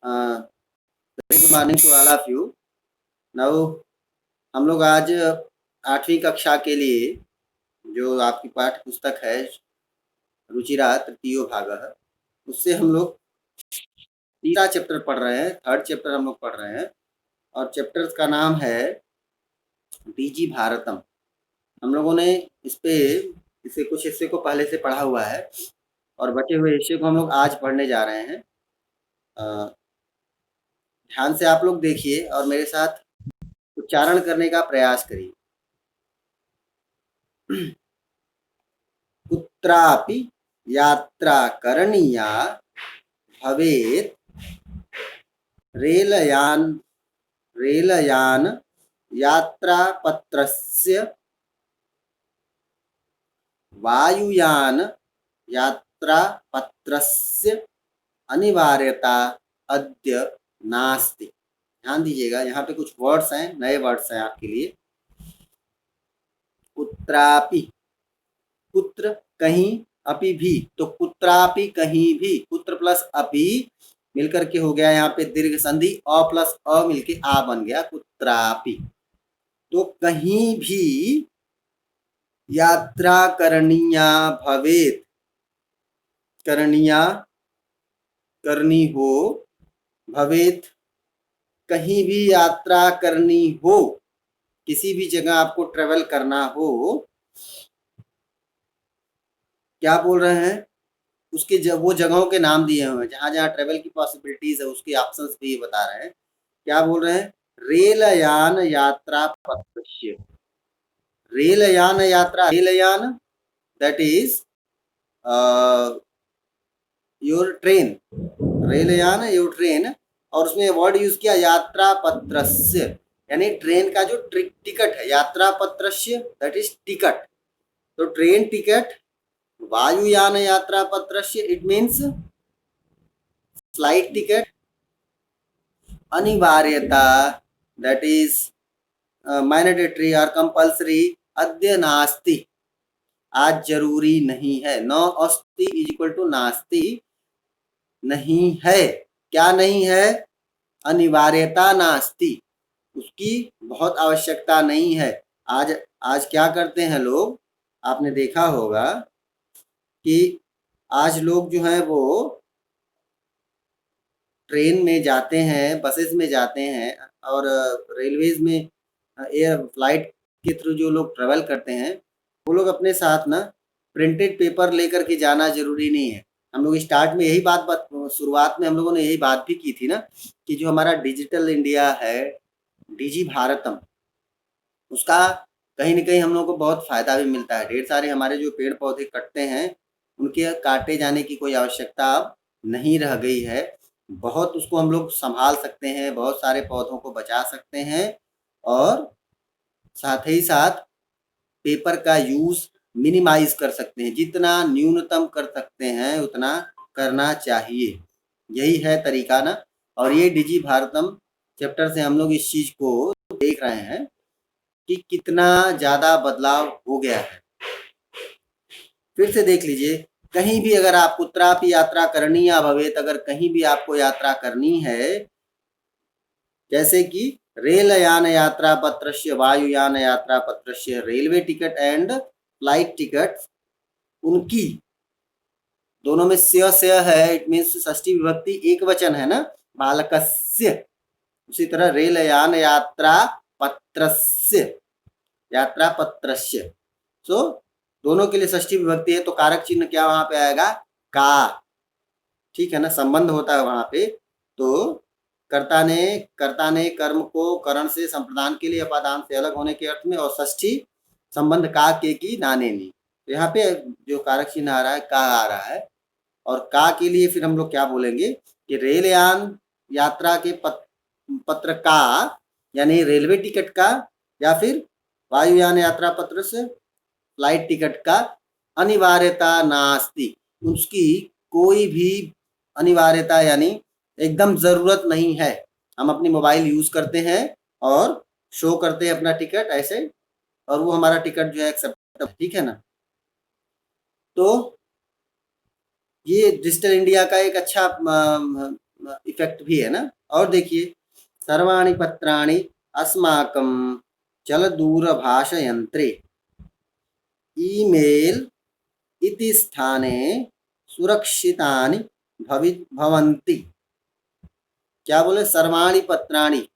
Good morning to all of you. Now हम लोग आज 8वीं कक्षा के लिए जो आपकी पाठ्य पुस्तक है रुचिरा तृतीयो भागः, उससे हम लोग तीसरा चैप्टर पढ़ रहे हैं। थर्ड चैप्टर हम लोग पढ़ रहे हैं और चैप्टर का नाम है डीजी भारतम। हम लोगों ने इसे कुछ हिस्से को पहले से पढ़ा हुआ है और बचे हुए हिस्से को हम लोग आज पढ़ने जा रहे हैं। ध्यान से आप लोग देखिए और मेरे साथ उच्चारण करने का प्रयास करिए। कुत्रापि यात्रा करणीया भवेत् रेलयान यात्रापत्रस्य वायुयान यात्रापत्रस्य अनिवार्यता अद्य नास्ति। ध्यान दीजिएगा, यहाँ पे कुछ वर्ड्स हैं, नए वर्ड्स हैं आपके लिए। कुत्रापि, कुत्र कहीं, अपि भी, तो कुत्रापि कहीं भी, कुत्र प्लस अपि मिलकर के हो गया यहाँ पे दीर्घ संधि, अ प्लस अ मिलके आ बन गया कुत्रापि। तो कहीं भी यात्रा करणीया भवेत्, करणीया करनी हो, भवेत् कहीं भी यात्रा करनी हो, किसी भी जगह आपको ट्रेवल करना हो, क्या बोल रहे हैं, उसके वो जगहों के नाम दिए हुए हैं जहां जहां ट्रेवल की पॉसिबिलिटीज है, उसके ऑप्शंस भी बता रहे हैं। क्या बोल रहे हैं, रेलयान यात्रा पत्रस्य। रेलयान यात्रा, रेलयान दैट इज योर ट्रेन, रेलयान योर ट्रेन, और उसमें वर्ड यूज किया यात्रा पत्रस्य, यानी ट्रेन का जो टिकट है, यात्रा पत्रस्य दैट इज टिकट। तो ट्रेन टिकट, वायुयान यात्रा पत्रस्य इट मीन्स फ्लाइट टिकट, अनिवार्यता दैट इज मैंडेटरी और कंपल्सरी, अद्य नास्ति आज जरूरी नहीं है। न अस्ति इज इक्वल टू नास्ति, नहीं है। क्या नहीं है, अनिवार्यता नास्ति, उसकी बहुत आवश्यकता नहीं है। आज क्या करते हैं लोग, आपने देखा होगा कि आज लोग जो है वो ट्रेन में जाते हैं, बसेस में जाते हैं और रेलवेज में एयर फ्लाइट के थ्रू जो लोग ट्रेवल करते हैं, वो लोग अपने साथ ना प्रिंटेड पेपर लेकर के जाना जरूरी नहीं है। हम लोग स्टार्ट में यही बात शुरुआत में हम लोगों ने यही बात भी की थी ना कि जो हमारा डिजिटल इंडिया है, डीजी भारतम, उसका कहीं ना कहीं हम लोगों को बहुत फायदा भी मिलता है। ढेर सारे हमारे जो पेड़ पौधे कटते हैं, उनके काटे जाने की कोई आवश्यकता अब नहीं रह गई है। बहुत उसको हम लोग संभाल सकते हैं, बहुत सारे पौधों को बचा सकते हैं और साथ ही साथ पेपर का यूज मिनिमाइज कर सकते हैं। जितना न्यूनतम कर सकते हैं उतना करना चाहिए, यही है तरीका ना। और ये डिजी भारतम चैप्टर से हम लोग इस चीज को देख रहे हैं कि कितना ज्यादा बदलाव हो गया है। फिर से देख लीजिए, कहीं भी अगर आप कुत्रापि यात्रा करनी या भवेत, अगर कहीं भी आपको यात्रा करनी है, जैसे कि रेलयान यात्रा पत्रस्य, वायुयान यात्रा पत्रस्य, railway ticket and flight ticket, उनकी दोनों में स्य है, इट मीन्स षष्ठी विभक्ति एक वचन है ना, बालकस्य। उसी तरह रेलयान यात्रा पत्रस्य, यात्रा पत्रस्य, सो दोनों के लिए षष्ठी विभक्ति है, तो कारक चिन्ह क्या वहां पे आएगा, का। ठीक है ना, संबंध होता है वहां पे। तो कर्ता ने कर्म को करण से संप्रदान के लिए अपादान से अलग होने के अर्थ में, और षष्ठी संबंध का के की नाने नी। तो यहाँ पे जो कारक चिन्ह आ रहा है का आ रहा है, और का के लिए फिर हम लोग क्या बोलेंगे कि रेलयान यात्रा के पत्र का, यानी रेलवे टिकट का, या फिर वायुयान यात्रा पत्र से फ्लाइट टिकट का अनिवार्यता नास्ति, उसकी कोई भी अनिवार्यता यानी एकदम जरूरत नहीं है। हम अपनी मोबाइल यूज करते हैं और शो करते हैं अपना टिकट ऐसे, और वो हमारा टिकट जो है एक्सेप्ट, ठीक है ना। तो ये डिजिटल इंडिया का एक अच्छा इफेक्ट भी है ना। और देखिए, सर्वाणि पत्राणि अस्माकं चलदूरभाषयन्त्रे ईमेल इति स्थाने सुरक्षितानि भवन्ति। क्या बोले? सर्वाणि पत्राणि,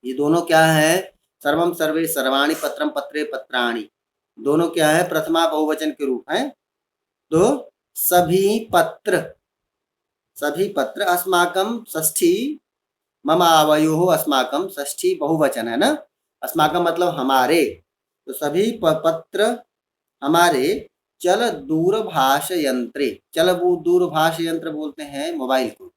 ये दोनों क्या है? सर्वम सर्वे सर्वाणि पत्रम पत्रे पत्राणि, दोनों क्या है? प्रथमा बहुवचन के रूप हैं। तो सभी पत्र, सभी पत्र, अस्माकम षष्ठी, मम आवयोः अस्माकम षष्ठी बहुवचन है ना। अस्माकम मतलब हमारे, तो सभी पत्र हमारे चल दूरभाष यंत्रे, चल दूरभाष यंत्र बोलते हैं मोबाइल को,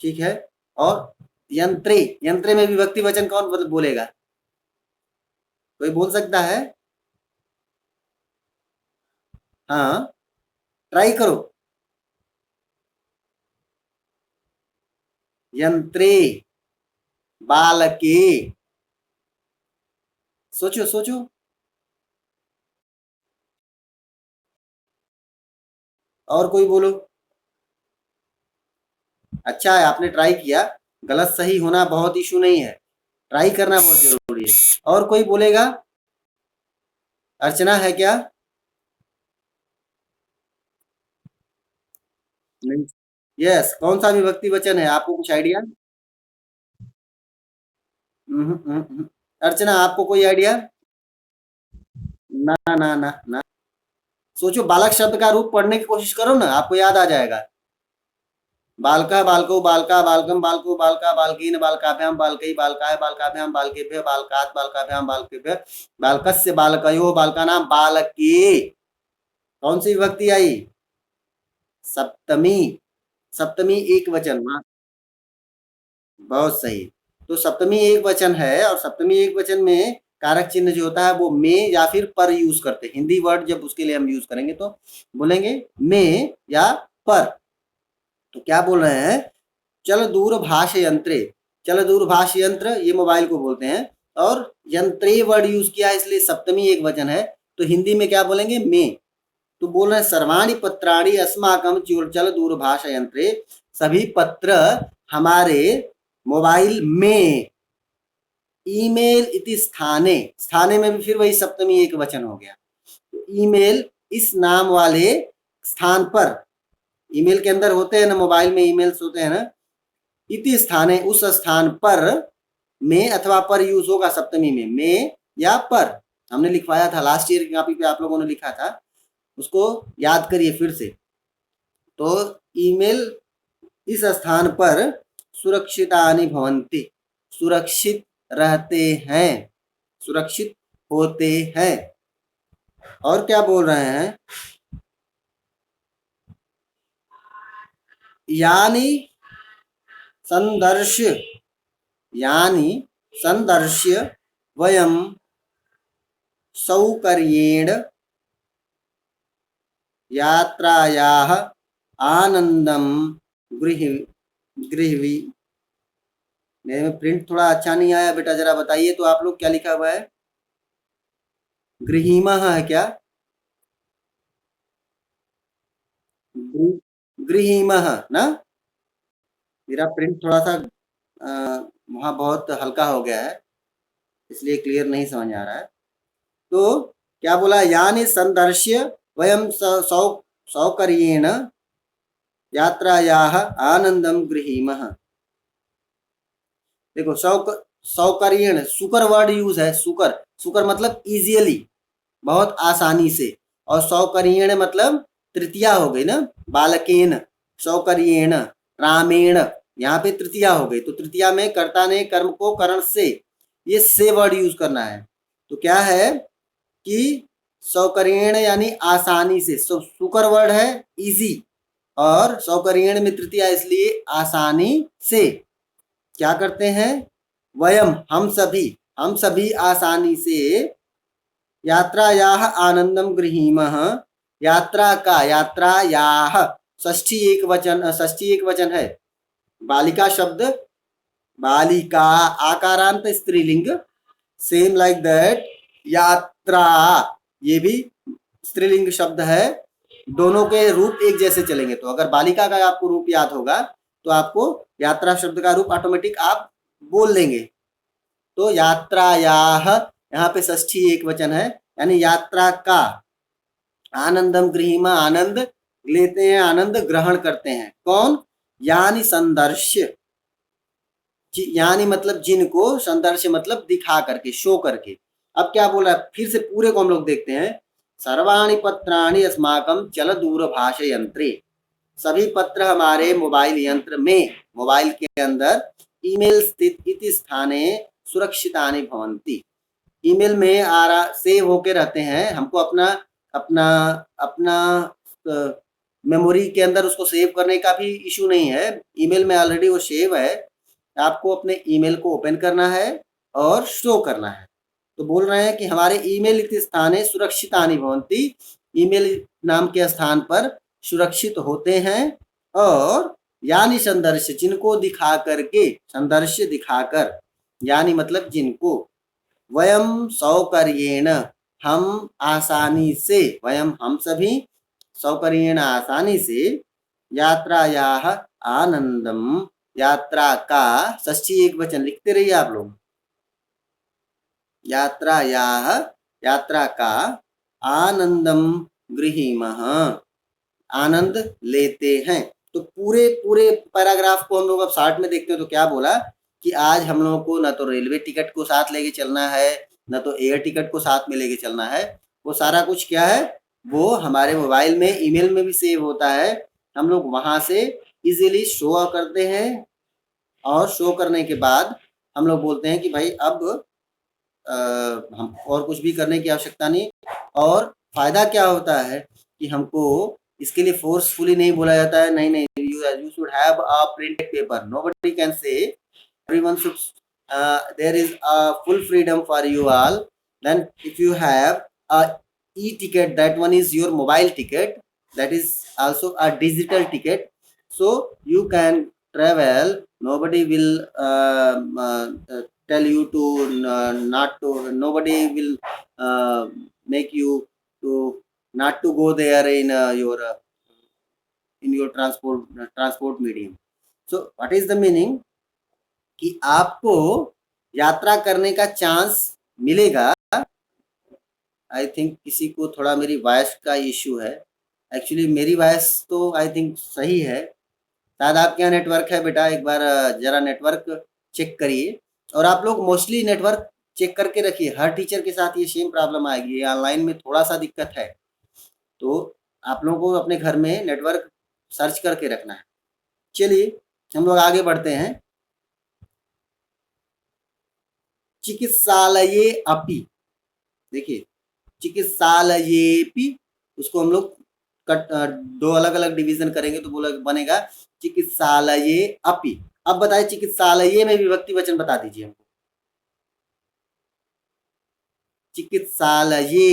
ठीक है। और यंत्रे, यंत्रे में विभक्ति वचन कौन बोलेगा? कोई बोल सकता है? हाँ, ट्राई करो। यंत्रे, बालके, सोचो सोचो। और कोई बोलो। अच्छा है, आपने ट्राई किया, गलत सही होना बहुत इशू नहीं है, ट्राई करना बहुत जरूरी है। और कोई बोलेगा? अर्चना है क्या? नहीं। यस, कौन सा विभक्ति वचन है, आपको कुछ आइडिया? अर्चना, आपको कोई आइडिया? ना ना ना ना, सोचो, बालक शब्द का रूप पढ़ने की कोशिश करो ना, आपको याद आ जाएगा। बालका बालको बालका बालकम बालको बालका बालकीन बालकाभ्याम बालकै बालकाय बालकाभ्याम बालकेभ्य बालकात् बालकाभ्याम बालकेभ्य बालकस्य बालकयोः बालकानां बालके। कौन सी विभक्ति आई? सप्तमी। सप्तमी एक वचन, बहुत सही। तो सप्तमी एक वचन है, और सप्तमी एक वचन में कारक चिन्ह जो होता है वो में या फिर पर यूज करते हैं। हिंदी वर्ड जब उसके लिए हम यूज करेंगे तो बोलेंगे में या पर। तो क्या बोल रहे हैं? चल दूरभाष यंत्रे, चल दूरभाष यंत्र ये मोबाइल को बोलते हैं, और यंत्रे वर्ड यूज किया है इसलिए सप्तमी एक वचन है, तो हिंदी में क्या बोलेंगे? में। तो बोल रहे हैं सर्वाणि पत्राणि अस्माकं चल दूरभाष यंत्रे, सभी पत्र हमारे मोबाइल में, ईमेल इति स्थाने, स्थाने में भी फिर वही सप्तमी एक वचन हो गया। तो ईमेल इस नाम वाले स्थान पर, ईमेल के अंदर होते हैं ना, मोबाइल में ईमेल्स होते हैं ना, इति स्थाने उस स्थान पर, में अथवा पर यूज होगा सप्तमी में या पर। हमने लिखवाया था लास्ट ईयर की कॉपी पे, आप लोगों ने लिखा था, उसको याद करिए फिर से। तो ईमेल इस स्थान पर सुरक्षितानि भवन्ति, सुरक्षित रहते हैं, सुरक्षित होते हैं। और क्या बोल रहे हैं? यानी संदर्श्य, यानी संदर्श्य वयं सौकर्येण यात्रायाः आनंदम गृह्वी। मेरे में प्रिंट थोड़ा अच्छा नहीं आया बेटा, जरा बताइए तो आप लोग क्या लिखा हुआ है? गृहीमः है क्या? गृहीमः ना। मेरा प्रिंट थोड़ा सा वहाँ बहुत हल्का हो गया है, इसलिए क्लियर नहीं समझ आ रहा है। तो क्या बोला? यानी संदर्श्य वयं सौकर्येण यात्रायाः आनंदम गृहीमः। देखो, सौकर्येण, सुकर वर्ड यूज है, सुकर, सुकर मतलब इजीली, बहुत आसानी से, और सौकर्येण मतलब तृतीया हो गई ना, बालकेन, सौकर्येण, रामेण, यहाँ पे तृतीया हो गई, तो तृतीया में कर्ता ने कर्म को करण से, ये से वर्ड यूज करना है। तो क्या है कि सौकर्येण यानी आसानी से, सुकर वर्ड है इजी, और सौकर्येण में तृतीया इसलिए आसानी से क्या करते हैं? वयम, हम सभी आसानी से यात्रायाः आनंदम गृहीमः, यात्रा का, यात्रायाः षष्ठी एक वचन है। बालिका शब्द, बालिका आकारांत स्त्रीलिंग, सेम लाइक दैट यात्रा, ये भी स्त्रीलिंग शब्द है, दोनों के रूप एक जैसे चलेंगे। तो अगर बालिका का आपको रूप याद होगा तो आपको यात्रा शब्द का रूप ऑटोमेटिक आप बोल देंगे। तो यात्रायाः, यहाँ पे षष्ठी एक वचन है, यानी यात्रा का। आनंदम गृहीमः, आनंद लेते हैं, आनंद ग्रहण करते हैं। कौन? यानी संदर्श्य, यानी मतलब जिनको, संदर्श्य मतलब दिखा करके, शो करके। अब क्या बोला है, फिर से पूरे को हम लोग देखते हैं। सर्वाणि पत्राणि अस्माकं चल दूरभाष यंत्रे, सभी पत्र हमारे मोबाइल यंत्र में, मोबाइल के अंदर ईमेल स्थित इति स्थाने सुरक्षितानि भवन्ति, ईमेल में सेव होके रहते हैं। हमको अपना अपना अपना मेमोरी के अंदर उसको सेव करने का भी इशू नहीं है, ईमेल में ऑलरेडी वो सेव है। आपको अपने ईमेल को ओपन करना है और शो करना है। तो बोल रहे हैं कि हमारे ईमेल इति स्थाने सुरक्षितानि भवन्ति, ईमेल नाम के स्थान पर सुरक्षित होते हैं। और यानी संदर्श, जिनको दिखा करके, संदर्श दिखाकर, यानी मतलब जिनको, वयम सौकर्येण, हम आसानी से, वयम हम सभी, सौकर्येण आसानी से, यात्रायाः आनंदम, यात्रा का, षष्ठी एक वचन लिखते रहिए आप लोग, यात्रायाः, यात्रा का, आनंदम गृहीमः, आनंद लेते हैं। तो पूरे पूरे पैराग्राफ को हम लोग अब शॉर्ट में देखते हैं। तो क्या बोला कि आज हम लोगों को न तो रेलवे टिकट को साथ लेके चलना है, न तो एयर टिकट को साथ में लेके चलना है। वो सारा कुछ क्या है, वो हमारे मोबाइल में, ईमेल में भी सेव होता है। हम लोग वहाँ से इजीली शो करते हैं, और शो करने के बाद हम लोग बोलते हैं कि भाई अब हम और कुछ भी करने की आवश्यकता नहीं। और फायदा क्या होता है कि हमको इसके लिए फोर्सफुली नहीं बोला जाता है, नहीं नहीं, you should have a printed paper, nobody can say, everyone should, there is a full freedom for you all. Then if you have a e-ticket, that one is your mobile ticket, that is also a digital ticket, so you can travel, nobody will tell you to not to, nobody will make you to not to go there in your transport medium. So what is the meaning कि आपको यात्रा करने का chance मिलेगा। I think किसी को थोड़ा मेरी वॉइस का इशू है, एक्चुअली मेरी वॉइस तो आई थिंक सही है, शायद आपके यहाँ नेटवर्क है बेटा, एक बार जरा नेटवर्क चेक करिए। और आप लोग मोस्टली नेटवर्क चेक करके रखिए, हर टीचर के साथ ये सेम प्रॉब्लम आएगी, ऑनलाइन में थोड़ा सा दिक्कत है, तो आप लोगों को अपने घर में नेटवर्क सर्च करके रखना है। चलिए हम लोग आगे बढ़ते हैं। चिकित्सालये अपि, देखिए चिकित्सालयेपि, उसको हम लोग दो अलग अलग डिवीजन करेंगे तो बोला बनेगा चिकित्सालये अपि। अब बताइए चिकित्सालये में विभक्ति वचन बता दीजिए हमको। चिकित्सालये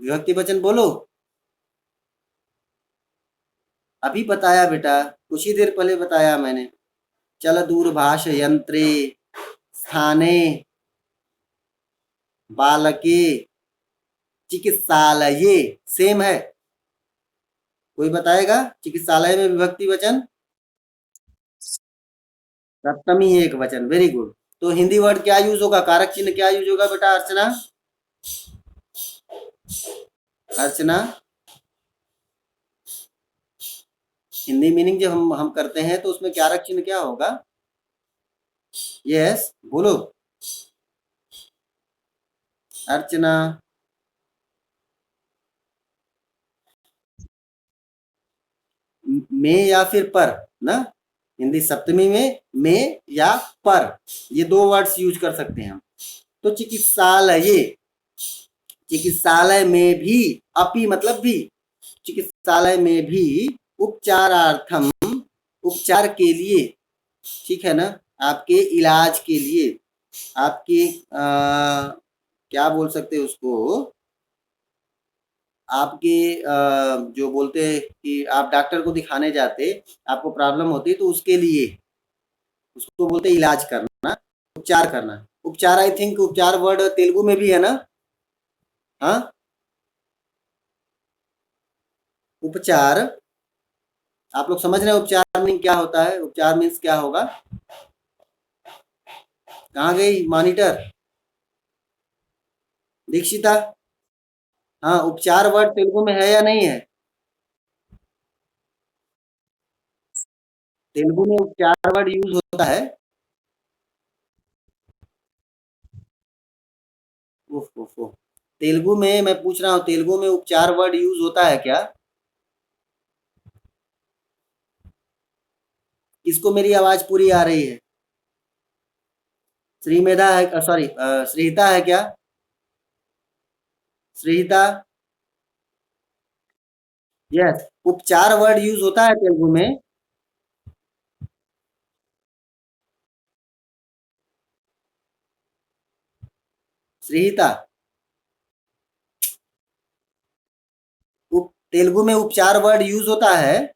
विभक्ति वचन बोलो। अभी बताया बेटा, कुछ ही देर पहले बताया मैंने। चल दूरभाष यंत्रे स्थाने बालके चिकित्सालये, सेम है। कोई बताएगा चिकित्सालय में विभक्ति वचन? सप्तमी एक वचन, वेरी गुड। तो हिंदी वर्ड क्या यूज होगा, कारक चिन्ह क्या यूज होगा बेटा? अर्चना, अर्चना, हिंदी मीनिंग जब हम करते हैं तो उसमें कारक चिन्ह क्या होगा? यस बोलो अर्चना। में या फिर पर ना, हिंदी सप्तमी में या पर, ये दो वर्ड्स यूज कर सकते हैं हम। तो चिकित्सालय, चिकित्सालय में भी, अपि मतलब भी, चिकित्सालय में भी उपचारार्थम, उपचार के लिए, ठीक है ना, आपके इलाज के लिए, आपके क्या बोल सकते हैं उसको, आपके जो बोलते हैं कि आप डॉक्टर को दिखाने जाते, आपको प्रॉब्लम होती तो उसके लिए, उसको बोलते इलाज करना, उपचार करना। उपचार आई थिंक उपचार वर्ड तेलुगु में भी है ना? हाँ, उपचार आप लोग समझ रहे हैं उपचार मीनिंग क्या होता है? उपचार मीन्स क्या होगा? कहाँ गई मॉनिटर दीक्षिता? हाँ, उपचार वर्ड तेलुगु में है या नहीं है? तेलुगु में उपचार वर्ड यूज होता है? उफ उफ उफ। तेलुगु में मैं पूछ रहा हूँ, तेलुगु में उपचार वर्ड यूज होता है क्या? किसको मेरी आवाज पूरी आ रही है? श्रीमेधा है, सॉरी श्रीहिता है क्या? श्रीहिता? यस, उपचार वर्ड यूज होता है तेलुगु में? श्रीहिता, तेलुगु में उपचार वर्ड यूज होता है?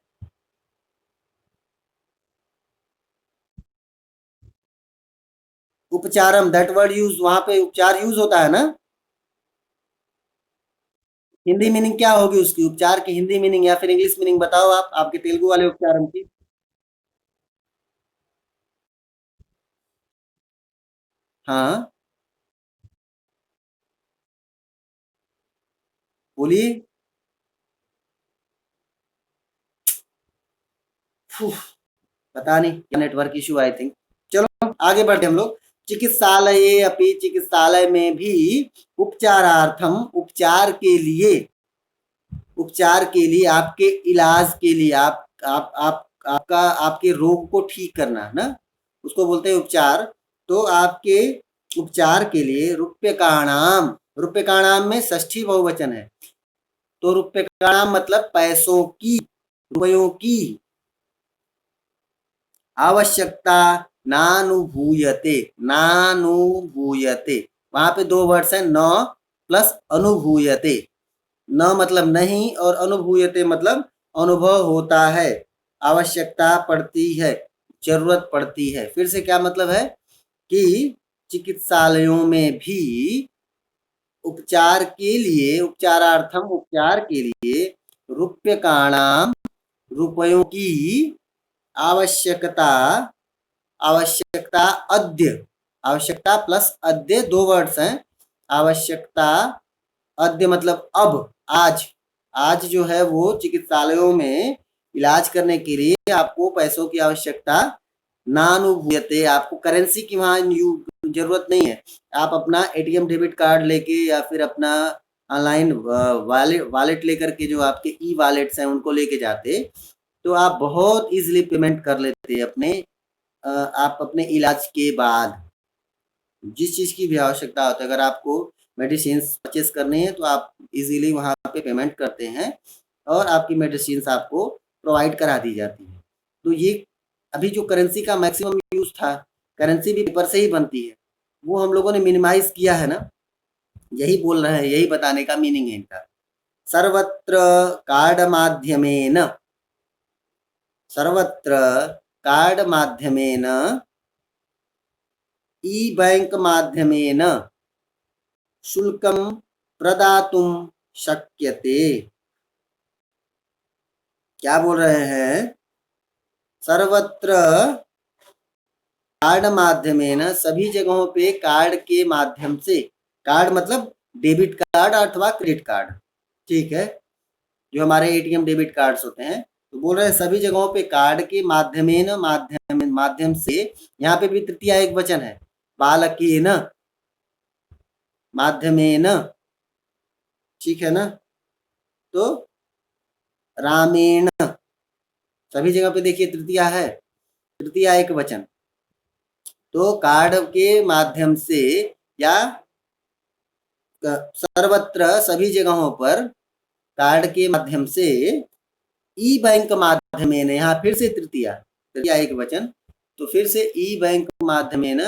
उपचारम, दैट वर्ड यूज, वहां पे उपचार यूज होता है ना? हिंदी मीनिंग क्या होगी उसकी? उपचार की हिंदी मीनिंग या फिर इंग्लिश मीनिंग बताओ आप, आपके तेलुगु वाले उपचारम की। हाँ, बोलिए। फुफ, पता नहीं क्या नेटवर्क इशू आई थिंक। चलो आगे बढ़ते हम लोग। चिकित्सालय अपि, चिकित्सालय में भी उपचारार्थम, उपचार के लिए, आपके इलाज के लिए, आप आपका आपके रोग को ठीक करना ना, उसको बोलते हैं उपचार। तो आपके उपचार के लिए रुप्यकाणाम, रुप्यकाणाम में षष्ठी बहुवचन है। तो रुप्यकाणाम मतलब पैसों की, रुपयों की आवश्यकता नानुभूयते, नानुभूयते, वहां पे दो वर्ड्स हैं, न प्लस अनुभूयते। न मतलब नहीं और अनुभूयते मतलब अनुभव होता है, आवश्यकता पड़ती है, जरूरत पड़ती है। फिर से क्या मतलब है कि चिकित्सालयों में भी उपचार के लिए, उपचारार्थम, उपचार के लिए रुप्यकाणाम, रुपयों की आवश्यकता, आवश्यकता अद्य, आवश्यकता प्लस अद्य दो वर्ड्स हैं। आवश्यकता अद्य मतलब अब, आज, आज जो है वो चिकित्सालयों में इलाज करने के लिए आपको पैसों की आवश्यकता नानुभूयते, आपको करेंसी की वहाँ जरूरत नहीं है। आप अपना एटीएम डेबिट कार्ड लेके या फिर अपना ऑनलाइन वॉलेट लेकर के, जो आपके ई वॉलेट्स हैं उनको लेके जाते, तो आप बहुत इजीली पेमेंट कर लेते अपने, आप अपने इलाज के बाद जिस चीज़ की भी आवश्यकता होती है। अगर आपको मेडिसिन परचेज करनी है तो आप इजीली वहाँ पे पेमेंट करते हैं और आपकी मेडिसिन आपको प्रोवाइड करा दी जाती है। तो ये अभी जो करेंसी का मैक्सिमम यूज था, करेंसी भी पेपर से ही बनती है, वो हम लोगों ने मिनिमाइज किया है ना, यही बोल रहे हैं, यही बताने का मीनिंग है इनका। सर्वत्र कार्ड माध्यमेन, सर्वत्र कार्ड माध्यमेन, ई बैंक माध्यमेन शुल्कं प्रदातुं शक्यते। क्या बोल रहे हैं? सर्वत्र कार्ड माध्यमेन, सभी जगहों पे कार्ड के माध्यम से, कार्ड मतलब डेबिट कार्ड अथवा क्रेडिट कार्ड, ठीक है, जो हमारे एटीएम डेबिट कार्ड्स होते हैं। तो बोल रहे हैं सभी जगहों पे कार्ड के माध्यमेन, माध्यम से, यहाँ पे भी तृतीया एक वचन है, बालकेन माध्यमेन, ठीक है ना? तो रामेण, सभी जगह पे देखिए तृतीया है, तृतीया एक वचन। तो कार्ड के माध्यम से या सर्वत्र, सभी जगहों पर कार्ड के माध्यम से, ई बैंक माध्यमेन, यहाँ फिर से तृतीया, तृतीया एक वचन, तो फिर से ई बैंक माध्यमेन,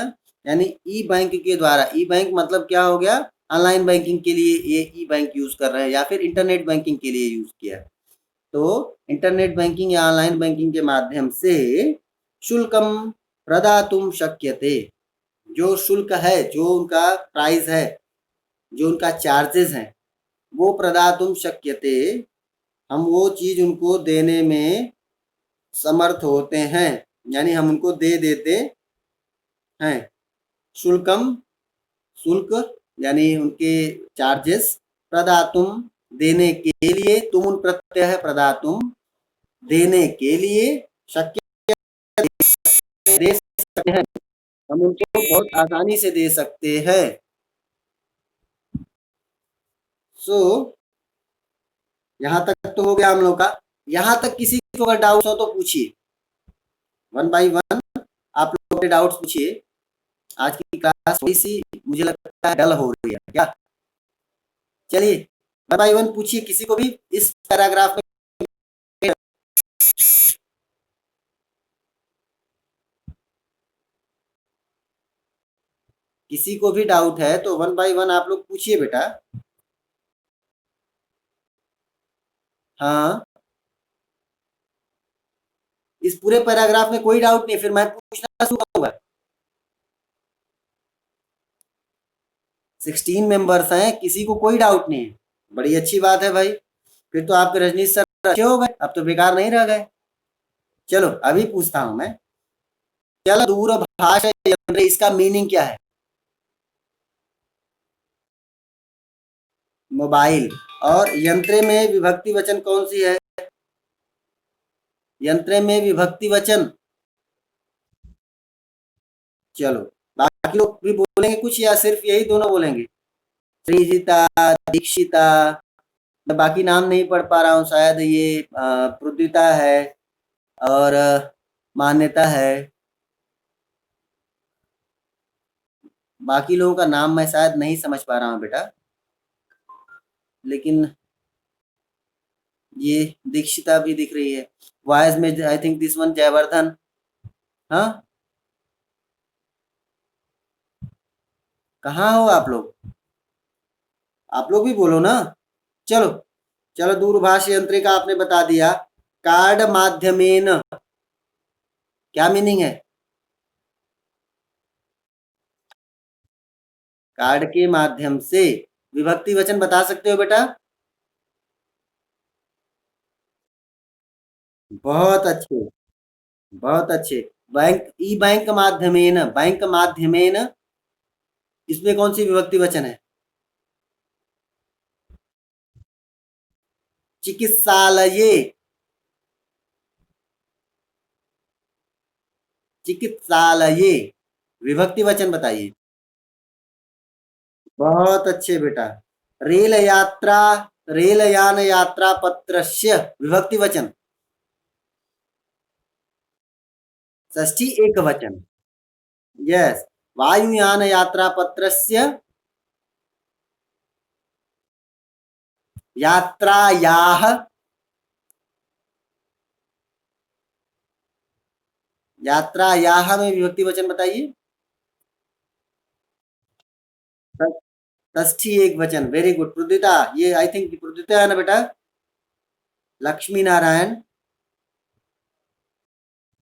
यानी ई बैंक के द्वारा। ई बैंक मतलब क्या हो गया? ऑनलाइन बैंकिंग के लिए ये ई बैंक यूज कर रहे हैं या फिर इंटरनेट बैंकिंग के लिए यूज किया। तो इंटरनेट बैंकिंग या ऑनलाइन बैंकिंग के माध्यम से शुल्कम प्रदातुम शक्यते, जो शुल्क है, जो उनका प्राइस है, जो उनका चार्जेस हैं, वो प्रदातुम शक्यते, हम वो चीज़ उनको देने में समर्थ होते हैं, यानी हम उनको दे देते हैं। शुल्कम, शुल्क यानी उनके चार्जेस, प्रदातुम देने के लिए, तुम प्रत्यय है प्रदातुम देने के लिए, शक्य दे सकते हैं, हम उनको बहुत आसानी से दे सकते हैं। सो यहाँ तक तो हो गया हम लोग का। यहाँ तक किसी को अगर डाउट हो तो पूछिए, वन बाय वन आप लोग अपने डाउट्स पूछिए। आज की क्लास थोड़ी सी मुझे लगता है डल हो रही है क्या? चलिए वन बाय वन पूछिए किसी को भी इस पैराग्राफ में। किसी को भी डाउट है तो वन बाय वन आप लोग पूछिए बेटा। हाँ, इस पूरे पैराग्राफ में कोई डाउट नहीं, फिर मैं पूछना शुरू करूंगा। 16 मेंबर्स हैं, किसी को कोई डाउट नहीं है, बड़ी अच्छी बात है भाई। फिर तो आपके रजनीश सर अच्छे हो गए, अब तो बेकार नहीं रह गए। चलो अभी पूछता हूं मैं। चलो दूरभाष यंत्र, इसका मीनिंग क्या है? मोबाइल। और यंत्र में विभक्ति वचन कौन सी है? यंत्र में विभक्ति वचन, चलो बाकी लोग भी बोलेंगे कुछ या सिर्फ यही दोनों बोलेंगे? सृजिता, दीक्षिता, मैं बाकी नाम नहीं पढ़ पा रहा हूँ, शायद ये पृथ्वीता है और मान्यता है। बाकी लोगों का नाम मैं शायद नहीं समझ पा रहा हूँ बेटा, लेकिन ये दीक्षिता भी दिख रही है। वॉयस में I think this one Jaivardhan. हाँ, कहाँ हो आप लोग? आप लोग भी बोलो ना। चलो चलो, दूरभाष यंत्रिका आपने बता दिया। कार्ड माध्यमेन, क्या मीनिंग है? कार्ड के माध्यम से, विभक्ति वचन बता सकते हो बेटा? बहुत अच्छे, बहुत अच्छे। बैंक, ई बैंक माध्यमेन, बैंक माध्यमेन, इसमें कौन सी विभक्ति वचन है? चिकित्सालये, चिकित्सालये, विभक्ति वचन बताइए। बहुत अच्छे बेटा। रेल यात्रा, रेल यान यात्रा पत्रस्य, विभक्ति वचन। षष्ठी एक वचन। यस। वायुयान यात्रा पत्रस्य, यात्रायाः, यात्रायाः में विभक्ति वचन बताइए। षष्ठी एक वचन, वेरी गुड। पृथ्वीता, ये आई थिंक पृथ्वीता है ना बेटा? लक्ष्मी नारायण,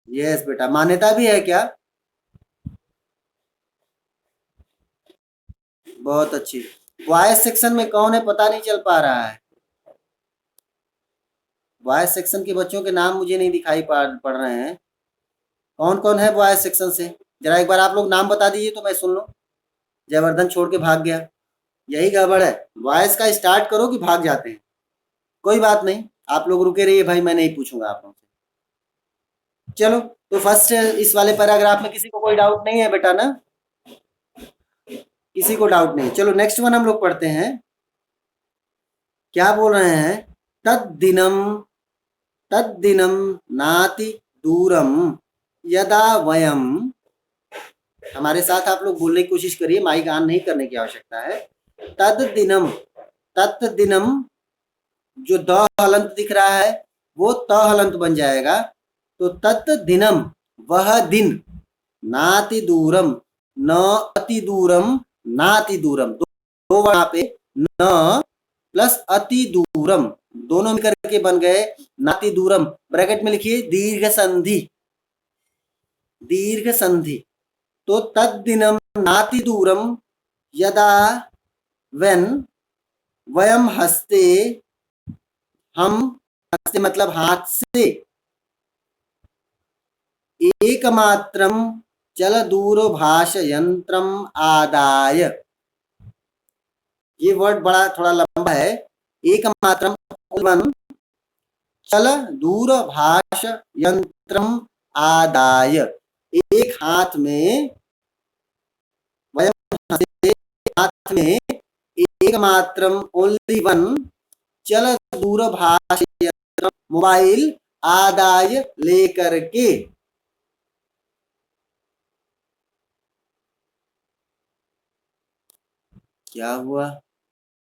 यस बेटा। मान्यता भी है क्या? बहुत अच्छी। वॉयस सेक्शन में कौन है पता नहीं चल पा रहा है। वॉयस सेक्शन के बच्चों के नाम मुझे नहीं दिखाई पड़ रहे हैं। कौन कौन है वॉयस सेक्शन से? जरा एक बार आप लोग नाम बता दीजिए तो मैं सुन लूं। जयवर्धन छोड़ के भाग गया, यही गड़बड़ है। वॉयस का स्टार्ट करो कि भाग जाते हैं। कोई बात नहीं, आप लोग रुके रहिए भाई, मैं नहीं पूछूंगा आप लोगों से। चलो, तो फर्स्ट इस वाले पैराग्राफ में किसी को कोई डाउट नहीं है बेटा ना? किसी को डाउट नहीं। चलो नेक्स्ट वन हम लोग पढ़ते हैं। क्या बोल रहे हैं? तद्दिनम, तद्दिनम नाति दूरम यदा वयम, हमारे साथ आप लोग बोलने की कोशिश करिए, माइक ऑन नहीं करने की आवश्यकता है। तद्दिनम, तत्दिनम, जो द हलंत दिख रहा है वो त हलंत बन जाएगा। तो तत्दिनम, वह दिन, नाति दूरम, न अति दूरम, नाति दूरम, दो वहां पे न प्लस अति दूरम, दोनों मिलकर के बन गए नाति दूरम। ब्रैकेट में लिखिए दीर्घ संधि, दीर्घ संधि। तो तद्दिनम नाति दूरम यदा, व्हेन, वयम हस्ते, हम, हस्ते मतलब हाथ से, एकमात्रं चलदूरभाष यंत्रम आदाय। ये वर्ड बड़ा थोड़ा लंबा है। एकमात्रम वन चल दूरभाष यंत्रम आदाय। एक हाथ में हाथ में एकमात्रम ओनली वन चल दूरभाष यंत्र मोबाइल आदाय लेकर के। क्या हुआ?